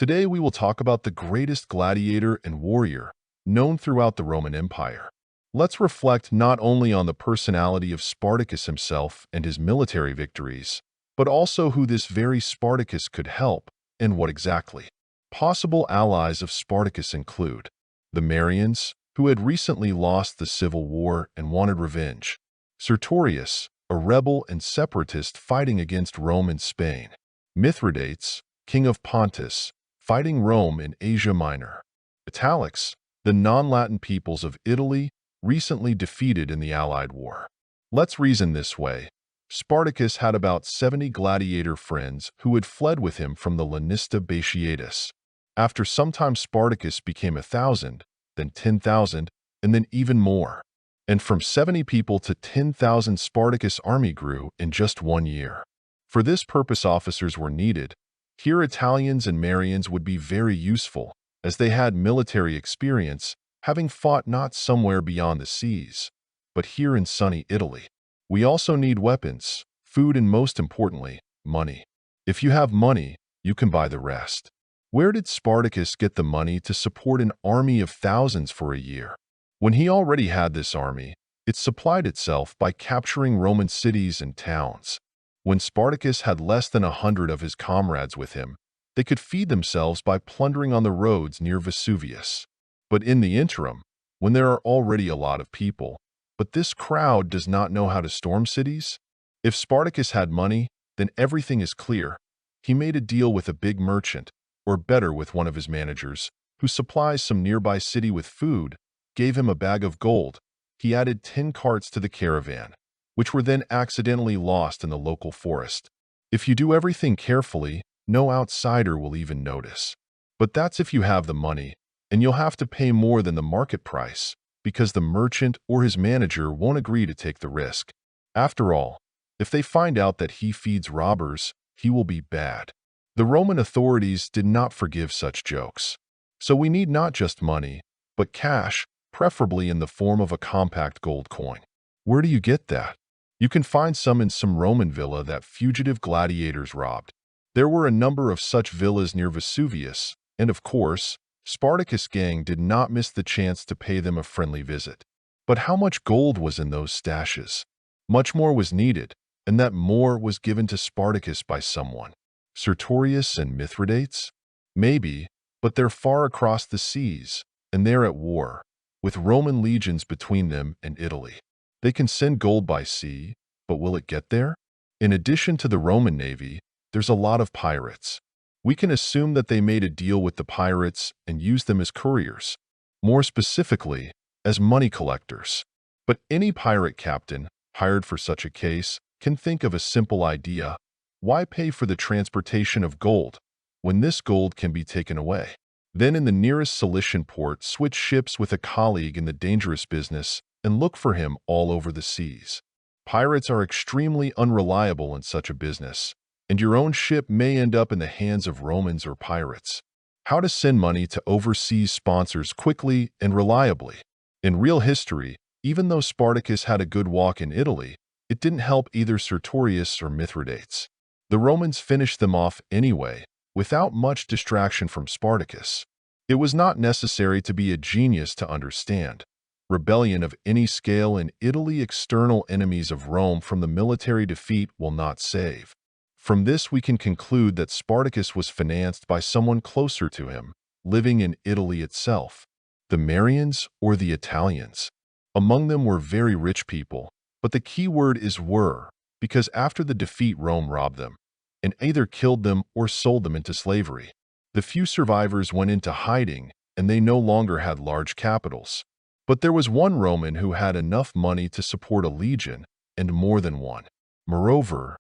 Today we will talk about the greatest gladiator and warrior known throughout the Roman Empire. Let's reflect not only on the personality of Spartacus himself and his military victories, but also who this very Spartacus could help and what exactly. Possible allies of Spartacus include the Marians, who had recently lost the civil war and wanted revenge; Sertorius, a rebel and separatist fighting against Rome and Spain; Mithridates, king of Pontus, fighting Rome in Asia Minor; Italics, the non-Latin peoples of Italy, recently defeated in the Allied War. Let's reason this way. Spartacus had about 70 gladiator friends who had fled with him from the Lanista Batiatus. After some time Spartacus became 1,000, then 10,000, and then even more. And from 70 people to 10,000 Spartacus' army grew in just 1 year. For this purpose officers were needed. Here Italians and Marians would be very useful, as they had military experience, having fought not somewhere beyond the seas, but here in sunny Italy. We also need weapons, food, and most importantly, money. If you have money, you can buy the rest. Where did Spartacus get the money to support an army of thousands for a year? When he already had this army, it supplied itself by capturing Roman cities and towns. When Spartacus had less than 100 of his comrades with him, they could feed themselves by plundering on the roads near Vesuvius. But in the interim, when there are already a lot of people, but this crowd does not know how to storm cities? If Spartacus had money, then everything is clear. He made a deal with a big merchant, or better with one of his managers, who supplies some nearby city with food, gave him a bag of gold. He added 10 carts to the caravan, which were then accidentally lost in the local forest. If you do everything carefully, no outsider will even notice. But that's if you have the money, and you'll have to pay more than the market price, because the merchant or his manager won't agree to take the risk. After all, if they find out that he feeds robbers, he will be bad. The Roman authorities did not forgive such jokes. So we need not just money, but cash, preferably in the form of a compact gold coin. Where do you get that? You can find some in some Roman villa that fugitive gladiators robbed. There were a number of such villas near Vesuvius, and of course, Spartacus' gang did not miss the chance to pay them a friendly visit. But how much gold was in those stashes? Much more was needed, and that more was given to Spartacus by someone. Sertorius and Mithridates? Maybe, but they're far across the seas, and they're at war, with Roman legions between them and Italy. They can send gold by sea, but will it get there? In addition to the Roman navy, there's a lot of pirates. We can assume that they made a deal with the pirates and used them as couriers, more specifically, as money collectors. But any pirate captain, hired for such a case, can think of a simple idea. Why pay for the transportation of gold, when this gold can be taken away? Then in the nearest Cilician port, switch ships with a colleague in the dangerous business and look for him all over the seas. Pirates are extremely unreliable in such a business, and your own ship may end up in the hands of Romans or pirates. How to send money to overseas sponsors quickly and reliably. In real history, even though Spartacus had a good walk in Italy, it didn't help either Sertorius or Mithridates. The Romans finished them off anyway, without much distraction from Spartacus. It was not necessary to be a genius to understand. Rebellion of any scale in Italy, external enemies of Rome from the military defeat will not save. From this we can conclude that Spartacus was financed by someone closer to him, living in Italy itself. The Marians or the Italians? Among them were very rich people, but the key word is were, because after the defeat Rome robbed them, and either killed them or sold them into slavery. The few survivors went into hiding, and they no longer had large capitals. But there was one Roman who had enough money to support a legion, and more than one. Moreover,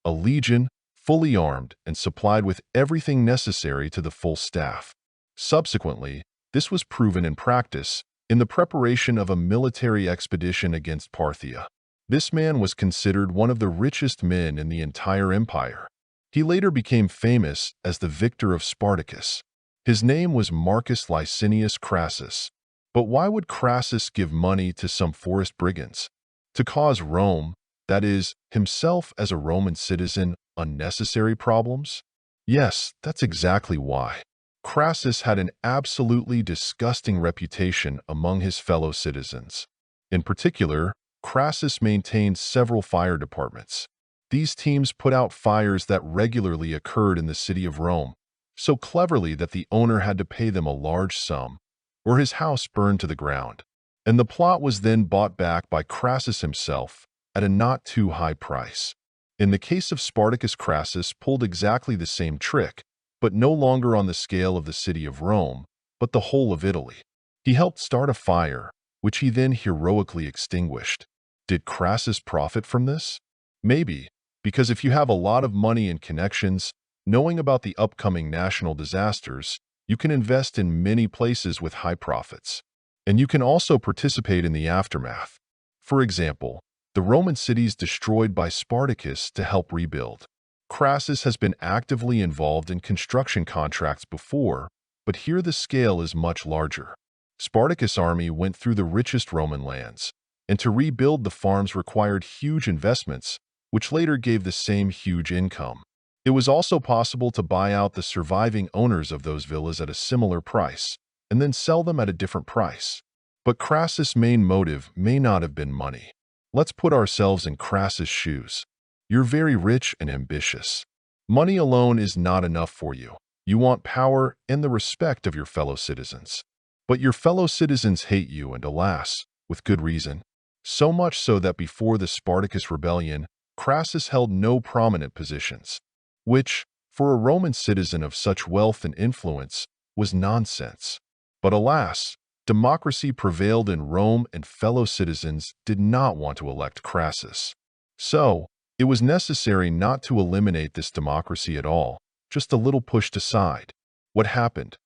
a legion, fully armed and supplied with everything necessary to the full staff. Subsequently, this was proven in practice in the preparation of a military expedition against Parthia. This man was considered one of the richest men in the entire empire. He later became famous as the victor of Spartacus. His name was Marcus Licinius Crassus. But why would Crassus give money to some forest brigands? To cause Rome, that is, himself as a Roman citizen, unnecessary problems? Yes, that's exactly why. Crassus had an absolutely disgusting reputation among his fellow citizens. In particular, Crassus maintained several fire departments. These teams put out fires that regularly occurred in the city of Rome, so cleverly that the owner had to pay them a large sum, or his house burned to the ground. And the plot was then bought back by Crassus himself at a not too high price. In the case of Spartacus, Crassus pulled exactly the same trick, but no longer on the scale of the city of Rome, but the whole of Italy. He helped start a fire, which he then heroically extinguished. Did Crassus profit from this? Maybe, because if you have a lot of money and connections, knowing about the upcoming national disasters, you can invest in many places with high profits. And you can also participate in the aftermath. For example, the Roman cities destroyed by Spartacus to help rebuild. Crassus has been actively involved in construction contracts before, but here the scale is much larger. Spartacus' army went through the richest Roman lands, and to rebuild the farms required huge investments, which later gave the same huge income. It was also possible to buy out the surviving owners of those villas at a similar price, and then sell them at a different price. But Crassus' main motive may not have been money. Let's put ourselves in Crassus' shoes. You're very rich and ambitious. Money alone is not enough for you. You want power and the respect of your fellow citizens. But your fellow citizens hate you, and alas, with good reason. So much so that before the Spartacus rebellion, Crassus held no prominent positions, which, for a Roman citizen of such wealth and influence, was nonsense. But alas, democracy prevailed in Rome, and fellow citizens did not want to elect Crassus. So, it was necessary not to eliminate this democracy at all, just a little pushed aside. What happened?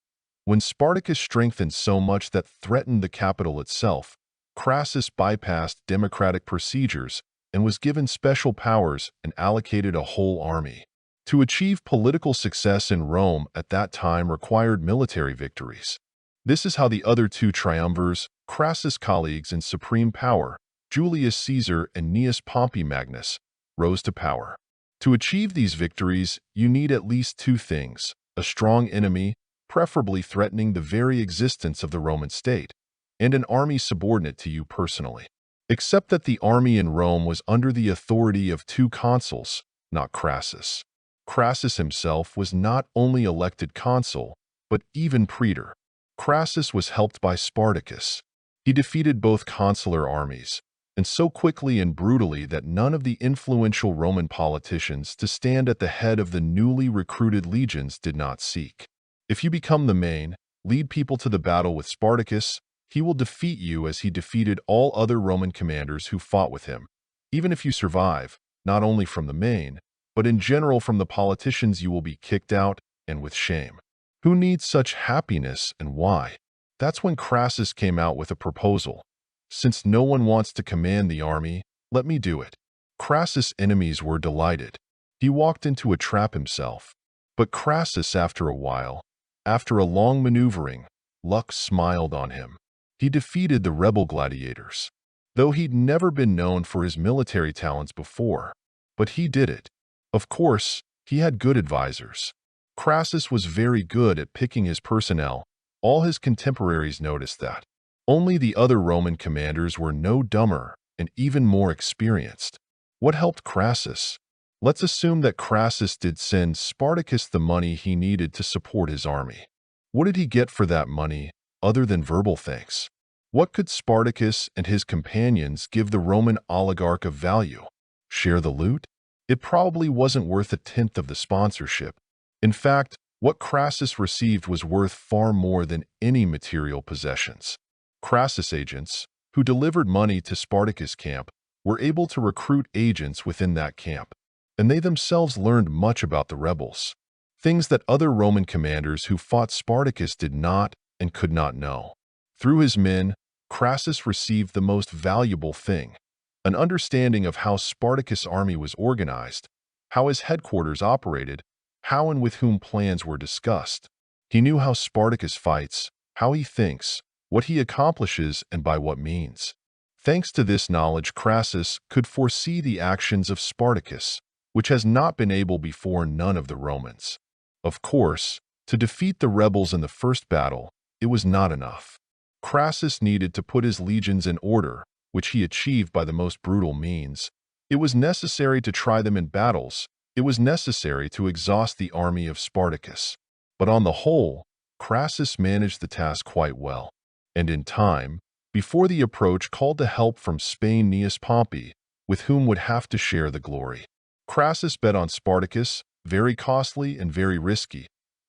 When Spartacus strengthened so much that threatened the capital itself, Crassus bypassed democratic procedures and was given special powers and allocated a whole army. To achieve political success in Rome at that time required military victories. This is how the other two triumvirs, Crassus' colleagues in supreme power, Julius Caesar and Gnaeus Pompey Magnus, rose to power. To achieve these victories, you need at least two things: a strong enemy, preferably threatening the very existence of the Roman state, and an army subordinate to you personally. Except that the army in Rome was under the authority of two consuls, not Crassus. Crassus himself was not only elected consul, but even praetor. Crassus was helped by Spartacus. He defeated both consular armies, and so quickly and brutally that none of the influential Roman politicians to stand at the head of the newly recruited legions did not seek. If you become the main, lead people to the battle with Spartacus, he will defeat you as he defeated all other Roman commanders who fought with him. Even if you survive, not only from the main, but in general from the politicians, you will be kicked out, and with shame. Who needs such happiness, and why? That's when Crassus came out with a proposal. Since no one wants to command the army, let me do it. Crassus' enemies were delighted. He walked into a trap himself. But Crassus, after a while, after a long maneuvering, luck smiled on him. He defeated the rebel gladiators, though he'd never been known for his military talents before. But he did it. Of course, he had good advisors. Crassus was very good at picking his personnel. All his contemporaries noticed that. Only the other Roman commanders were no dumber and even more experienced. What helped Crassus? Let's assume that Crassus did send Spartacus the money he needed to support his army. What did he get for that money, other than verbal thanks? What could Spartacus and his companions give the Roman oligarch of value? Share the loot? It probably wasn't worth a tenth of the sponsorship. In fact, what Crassus received was worth far more than any material possessions. Crassus agents, who delivered money to Spartacus' camp, were able to recruit agents within that camp, and they themselves learned much about the rebels, things that other Roman commanders who fought Spartacus did not and could not know. Through his men, Crassus received the most valuable thing: an understanding of how Spartacus' army was organized, how his headquarters operated, how and with whom plans were discussed. He knew how Spartacus fights, how he thinks, what he accomplishes, and by what means. Thanks to this knowledge, Crassus could foresee the actions of Spartacus, which has not been able before none of the Romans. Of course, To defeat the rebels in the first battle, it was not enough. Crassus needed to put his legions in order, which he achieved by the most brutal means. It was necessary to try them in battles. It was necessary to exhaust the army of Spartacus. But on the whole, Crassus managed the task quite well. And in time, before the approach called to help from Spain Gnaeus Pompey, with whom would have to share the glory. Crassus bet on Spartacus, very costly and very risky.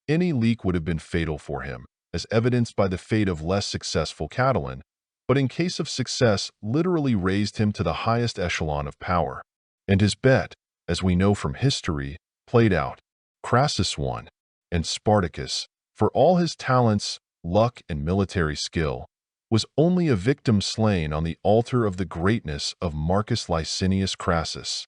Any leak would have been fatal for him, as evidenced by the fate of less successful Catiline, but in case of success literally raised him to the highest echelon of power. And his bet, as we know from history, played out. Crassus won, and Spartacus, for all his talents, luck, and military skill, was only a victim slain on the altar of the greatness of Marcus Licinius Crassus.